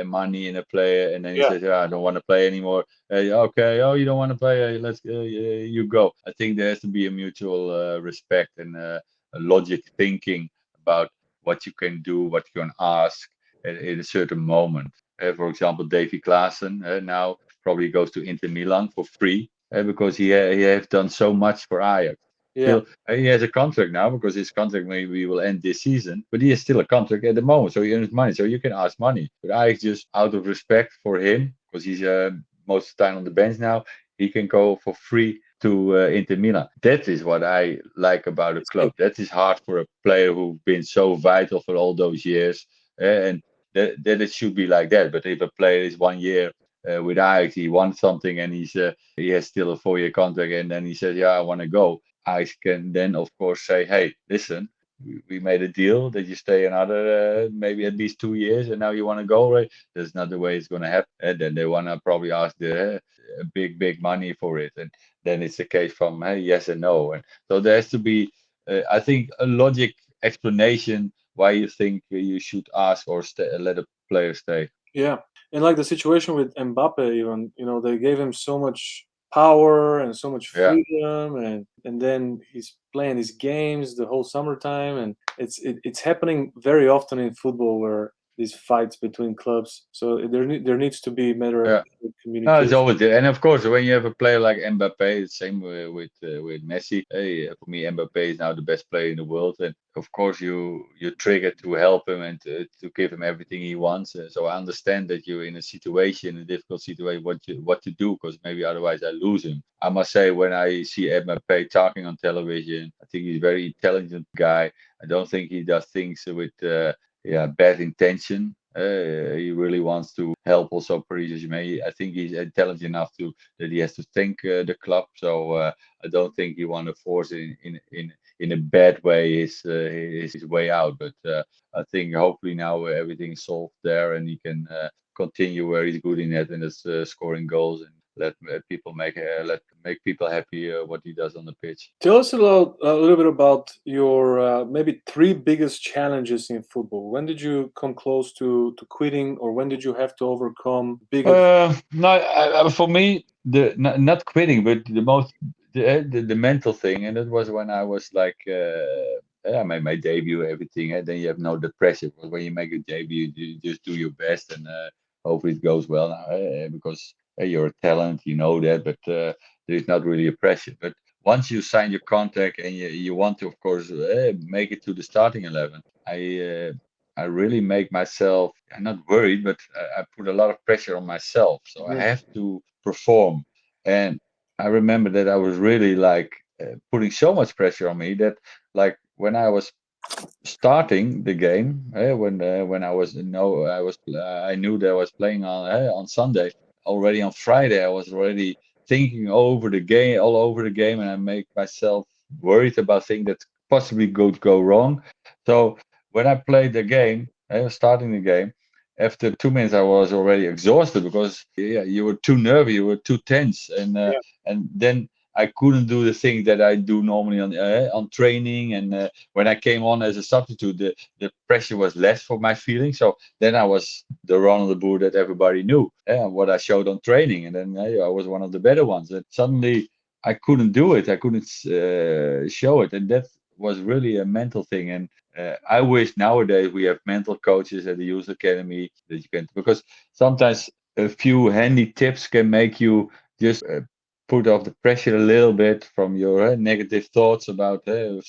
money in a player, and then he Yeah, says, "I don't want to play anymore." Okay, oh, you don't want to play? Let's you go. I think there has to be a mutual respect and a logic thinking about what you can do, what you can ask in a certain moment. For example, Davy Klaassen now probably goes to Inter Milan for free because he has done so much for Ajax. yeah, Still, he has a contract now because his contract maybe will end this season, but he has still a contract at the moment, so he earns money. So you can ask money, but Ajax just out of respect for him because he's most of the time on the bench now, he can go for free to Inter Milan. That is what I like about a it's good. club. That is hard for a player who's been so vital for all those years, and that it should be like that. But if a player is 1 year with Ajax, he won something, and he has still a 4 year contract, and then he says, "Yeah, I want to go." I can then, of course, say, "Hey, listen, we made a deal that you stay another maybe at least 2 years, and now you want to go, right?" There's not the way it's going to happen. And then they want to probably ask the big money for it, and then it's a case from hey, yes and no. And so there has to be, I think, a logic explanation why you think you should ask or let a player stay. Yeah, and like the situation with Mbappe, even they gave him so much power and so much Yeah. freedom, and then he's playing his games the whole summertime, and it's happening very often in football where these fights between clubs. So there needs to be better Yeah. No, it's communication. always there. And of course, when you have a player like Mbappe, it's same with Messi. Hey, for me, Mbappe is now the best player in the world, and of course, you trigger to help him and to give him everything he wants. So I understand that you're in a situation, a difficult situation, what to do, because maybe otherwise I lose him. I must say, when I see Mbappe talking on television, I think he's a very intelligent guy. I don't think he does things with bad intention. He really wants to help also Paris Saint-Germain. I think he's intelligent enough to that he has to thank the club. So I don't think he want to force in a bad way his way out. But I think hopefully now everything's solved there, and he can continue where he's good in it, and it's scoring goals and let make people happy what he does on the pitch. Tell us a little bit about your maybe three biggest challenges in football. When did you come close to quitting, or when did you have to overcome big No, for me, not quitting, but the mental thing, and it was when I was like, I made my debut, everything, and then you have no the pressure. Because when you make a debut, you just do your best, and hopefully it goes well now, because you're a talent, you know that, but there is not really a pressure. But once you sign your contract and you want to, of course, make it to the starting 11, I really make myself, I'm not worried, but I put a lot of pressure on myself. So I Yeah, have to perform. And I remember that I was really like putting so much pressure on me that, like, when I was starting the game, when I was no, I knew that I was playing on Sunday. Already on Friday, I was already thinking over the game, all over the game, and I make myself worried about things that possibly could go wrong. So when I played the game, starting the game, after 2 minutes, I was already exhausted because yeah, you were too nervous, you were too tense, yeah, and then I couldn't do the things that I do normally on training. And when I came on as a substitute, the pressure was less for my feeling. So then I was the Ronald De Boer that everybody knew, what I showed on training, and then I was one of the better ones. And suddenly I couldn't do it. I couldn't show it, and that was really a mental thing. And I wish nowadays we have mental coaches at the youth academy that you can, because sometimes a few handy tips can make you just put off the pressure a little bit from your negative thoughts about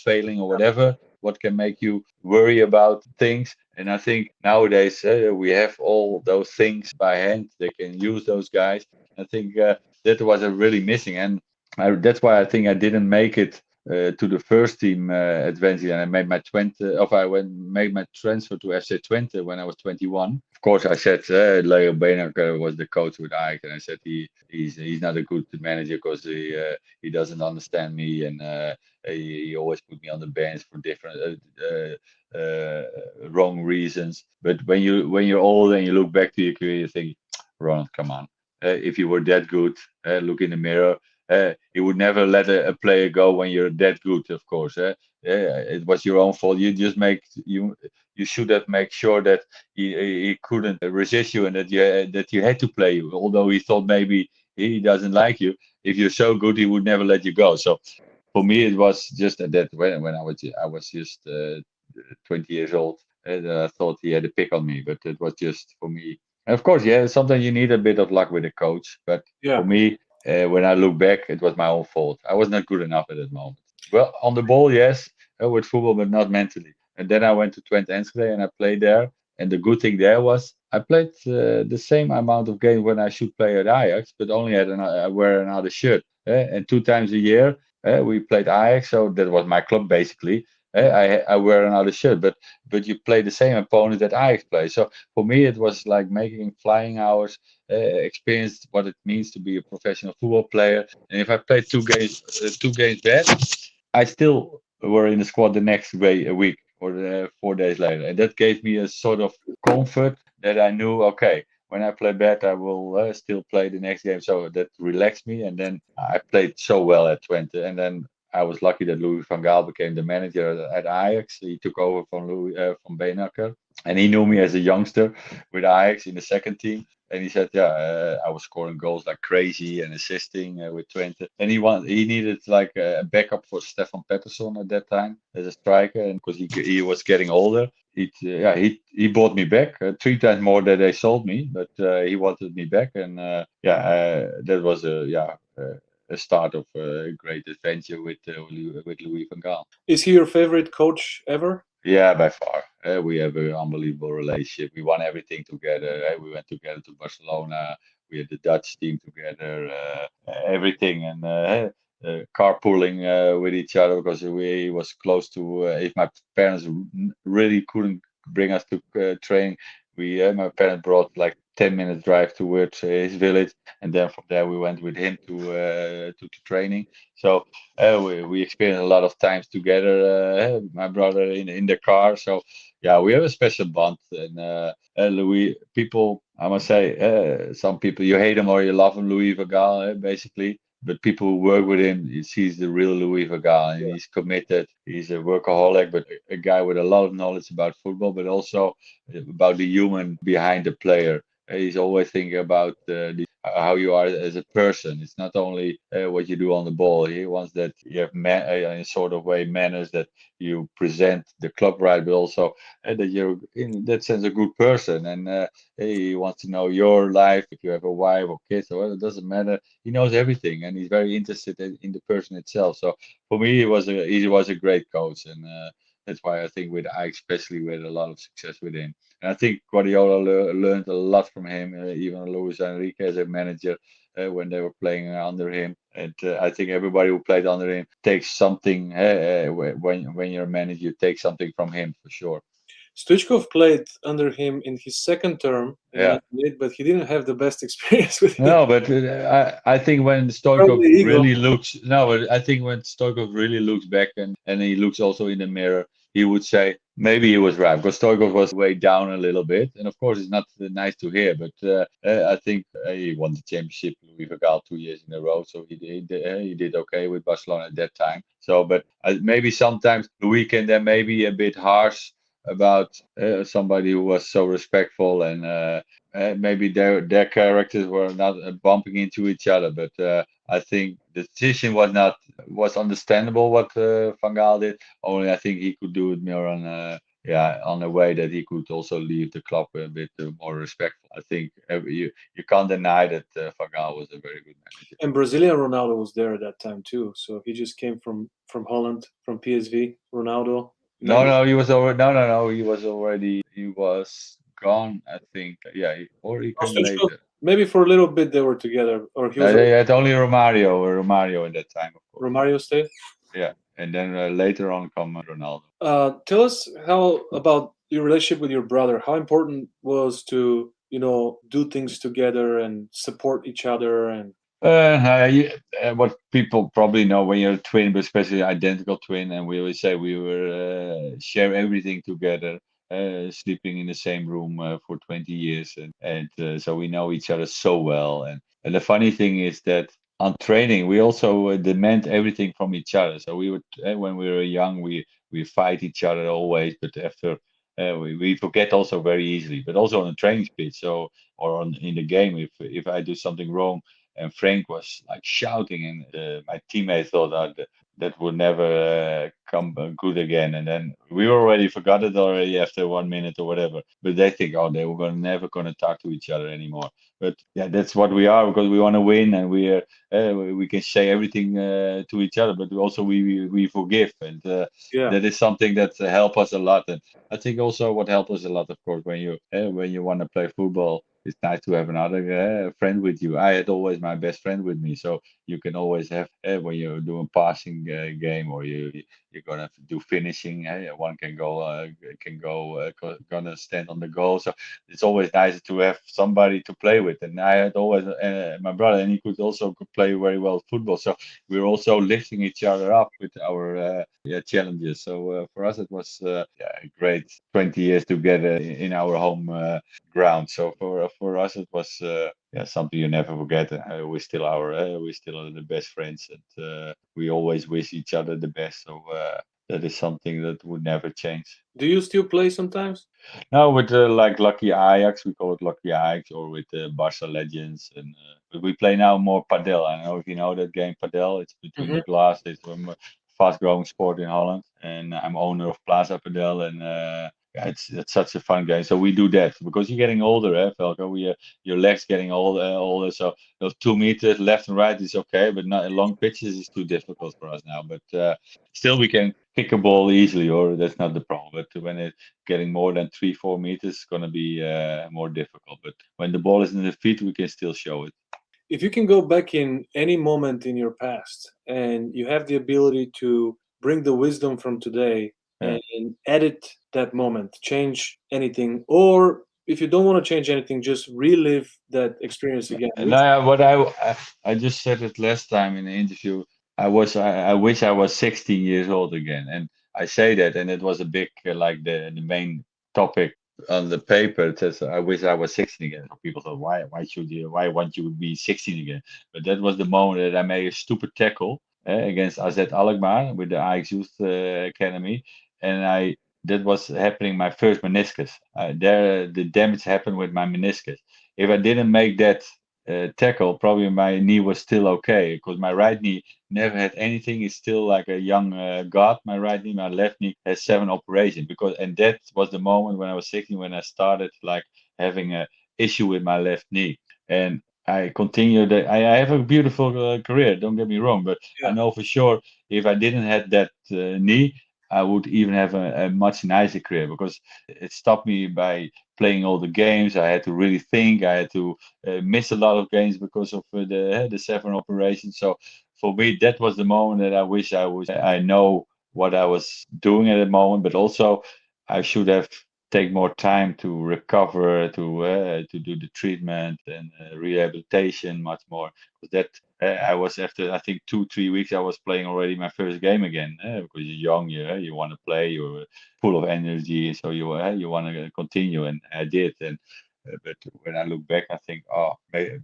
failing or whatever. What can make you worry about things? And I think nowadays we have all those things by hand. They can use those guys. I think that was really missing, and that's why I think I didn't make it to the first team adventure, and I made my 20. Of I went made my transfer to FC Twente when I was 21. Of course, I said Leo Beenhakker was the coach with Ajax, and I said he's not a good manager because he doesn't understand me, and he always put me on the bench for different wrong reasons. But when you're old and you look back to your career, you think, Ronald, come on. If you were that good, look in the mirror. You would never let a player go when you're that good, of course. It was your own fault. You should have make sure that he couldn't resist you and that you had to play you. Although he thought maybe he doesn't like you. If you're so good, he would never let you go. So for me, it was just that when I was just 20 years old, and I thought he had a pick on me, but it was just for me. And of course, yeah, sometimes you need a bit of luck with a coach, but for Yeah. me, when I look back, it was my own fault. I was not good enough at that moment. Well, on the ball, yes, with football, but not mentally. And then I went to Twente Enschede and I played there. And the good thing there was I played the same amount of games when I should play at Ajax, but only I wear another shirt. And 2 times a year we played Ajax, so that was my club basically. I wear another shirt, but you play the same opponent that Ajax plays. So for me, it was like making flying hours, experienced what it means to be a professional football player. And if I played 2 games bad, I still were in the squad the next week or 4 days later, and that gave me a sort of comfort that I knew, okay, when I play bad, I will still play the next game. So that relaxed me, and then I played so well at Twente, and then I was lucky that Louis van Gaal became the manager at Ajax. He took over from Louis from Beenhakker, and he knew me as a youngster with Ajax in the second team. And he said, yeah, I was scoring goals like crazy and assisting with Twente. And he needed like a backup for Stefan Pettersson at that time as a striker, and because he was getting older, he bought me back 3 times more than they sold me, but he wanted me back, and that was a start of a great adventure with Louis van Gaal. Is he your favorite coach ever? Yeah, by far. We have an unbelievable relationship. We won everything together. We went together to Barcelona. We had the Dutch team together. Everything, and carpooling with each other because we was close to. If my parents really couldn't bring us to train, my parents brought like 10 minutes drive towards his village, and then from there we went with him to training. So we experienced a lot of times together, my brother in the car. So yeah, we have a special bond. And Louis, people, I must say, some people you hate him or you love him, Louis van Gaal, basically. But people who work with him, he sees the real Louis van Gaal, and he's committed. He's a workaholic, but a guy with a lot of knowledge about football, but also about the human behind the player. He's always thinking about how you are as a person. It's not only what you do on the ball. He wants that you have in a sort of way manners, that you present the club right, but also that you're in that sense a good person. And he wants to know your life, if you have a wife or kids, or it doesn't matter. He knows everything, and he's very interested in the person itself. So for me, he was a great coach, and that's why I think with I especially we had a lot of success with him. And I think Guardiola learned a lot from him, even Luis Enrique as a manager when they were playing under him. And I think everybody who played under him takes something. When you're a manager, you take something from him for sure. Stoichkov played under him in his second term in Yeah. Madrid, but he didn't have the best experience with him. No, but I think when Stoikov Probably ego. really looks, no, but I think when Stoikov really looks back, and he looks also in the mirror, he would say maybe he was right, because Stoikov was way down a little bit, and of course it's not nice to hear. But I think he won the championship with Gaal 2 years in a row, so he did okay with Barcelona at that time. So, but maybe sometimes the weekend then maybe a bit harsh about somebody who was so respectful, and maybe their characters were not bumping into each other. But I think the decision was understandable what Van Gaal did. Only I think he could do it more on a way that he could also leave the club a bit more respectful. I think you can't deny that Van Gaal was a very good manager. And Brazilian Ronaldo was there at that time too. So he just came from Holland, from PSV. Ronaldo. No, Maybe. no, he was over. No, no, no, he was gone. I think. Yeah, or he Oh, came so sure. later. Maybe for a little bit they were together, or he No, was they had only Romario at that time, of course. Romario stayed. Yeah, and then later on come Ronaldo. Tell us how about your relationship with your brother. How important was to do things together and support each other and. What people probably know when you're a twin, but especially identical twin, and we always say we were share everything together, sleeping in the same room for 20 years, and so we know each other so well. And the funny thing is that on training, we also demand everything from each other. So we would when we were young, we fight each other always, but after we forget also very easily. But also on the training pitch, so or in the game, if I do something wrong and Frank was like shouting, and my teammate thought that would never come good again. And then we already forgot it already after 1 minute or whatever. But they think, oh, they were never gonna talk to each other anymore. But yeah, that's what we are because we want to win, and we can say everything to each other, but also we forgive, and Yeah. that is something that help us a lot. And I think also what helps us a lot, of course, when you want to play football, it's nice to have another friend with you. I had always my best friend with me, so you can always have when you're doing passing game or you're gonna do finishing. One gonna stand on the goal. So it's always nice to have somebody to play with. And I had always my brother, and he could also play very well football. So we were also lifting each other up with our challenges. So for us, it was a great 20 years together in our home ground. So for us, it was something you never forget. We still are the best friends, and we always wish each other the best. So that is something that would never change. Do you still play sometimes? Now with like Lucky Ajax, we call it Lucky Ajax, or with Barca Legends, and but we play now more padel. I don't know if you know that game padel. It's between Hmm. the glass. It's a fast-growing sport in Holland, and I'm owner of Plaza Padel, and yeah, it's such a fun game. So we do that because you're getting older, Velko. Your legs getting older. So those 2 meters left and right is okay, but not long pitches is too difficult for us now. But still, we can kick a ball easily, or that's not the problem. But when it getting more than 3-4 meters is going to be more difficult. But when the ball is in the feet, we can still show it. If you can go back in any moment in your past and you have the ability to bring the wisdom from today Yeah. and edit that moment, change anything, or if you don't want to change anything, just relive that experience again. And Which, I just said it last time in the interview. I wish I was 16 years old again, and I say that, and it was a big like the main topic on the paper. It says I wish I was 16 again. So people thought why want you be 16 again? But that was the moment that I made a stupid tackle against AZ Alkmaar with the Ajax Youth Academy, and I that was happening my first meniscus. There the damage happened with my meniscus. If I didn't make that tackle, probably my knee was still okay because my right knee never had anything. It's still like a young god. My right knee, my left knee has 7 operations and that was the moment when I was 16 when I started like having a issue with my left knee, and I continued. I have a beautiful career. Don't get me wrong, but I yeah, know for sure if I didn't have that knee, I would even have a much nicer career because it stopped me by playing all the games. I had to really think. I had to miss a lot of games because of the 7 operations. So for me, that was the moment that I wish I know what I was doing at the moment, but also I should have take more time to recover, to do the treatment and rehabilitation much more. Because that I was after I think 2-3 weeks I was playing already my first game again because you're young, you want to play, you're full of energy, so you want to continue, and I did. And but when I look back, I think, oh,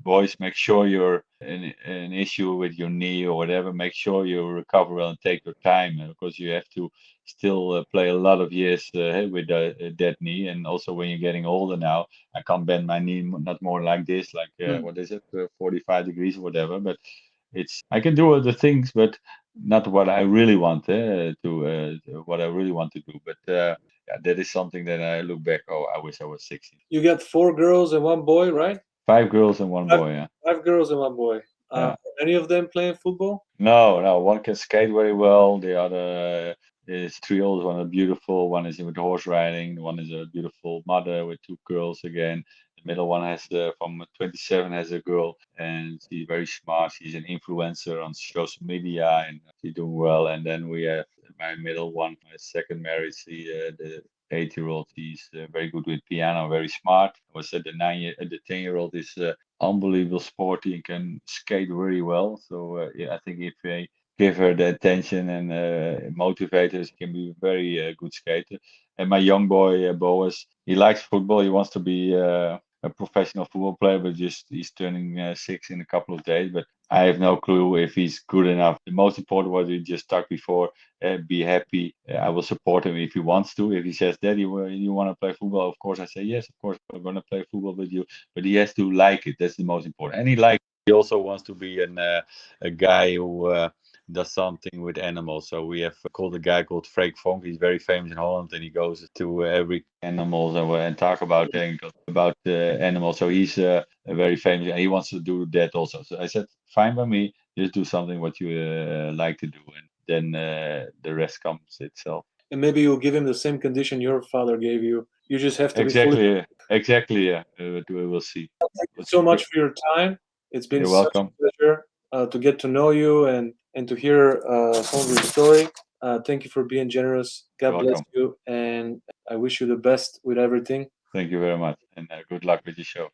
boys, make sure you're an issue with your knee or whatever. Make sure you recover well and take your time because you have to still play a lot of years with that knee. And also when you're getting older now, I can't bend my knee not more like this, like mm, what is it, 45 degrees or whatever. But I can do other things, but not what I really want to what I really want to do. But yeah, that is something that I look back. Oh, I wish I was 16. You got 4 girls and 1 boy, right? 5 girls and 1 Five, boy. Yeah. 5 girls and 1 boy. Yeah. Any of them playing football? No. One can skate very well. The other is 3 old. One is beautiful. One is with horse riding. One is a beautiful mother with 2 girls again. The middle one has from 27 has a girl, and she's very smart. She's an influencer on social media, and she's doing well. And then we have my middle one, my second marriage. The 8-year-old. She's very good with piano, very smart. I was said the 10-year-old is unbelievable sporty and can skate very well. So yeah, I think if they give her the attention and motivate her, she can be a very good skater. And my young boy Boas, he likes football. He wants to be a professional football player, but just he's turning 6 in a couple of days. But I have no clue if he's good enough. The most important was we just talked before. Be happy. I will support him if he wants to. If he says, "Daddy, you want to play football?" Of course, I say yes. Of course, I'm going to play football with you. But he has to like it. That's the most important. And he also wants to be a guy who does something with animals. So we have called a guy called Freek Vonk. He's very famous in Holland, and he goes to every animals and talk about animals. So he's very famous, and he wants to do that also. So I said, fine by me. Just do something what you like to do, and then the rest comes itself. And maybe you'll give him the same condition your father gave you. You just have to be fully. Exactly. Yeah, we will see. Thank you so much for your time. It's been You're such welcome. a pleasure to get to know you and to hear some of your story. Thank you for being generous. God You're bless welcome. you, and I wish you the best with everything. Thank you very much, and good luck with your show.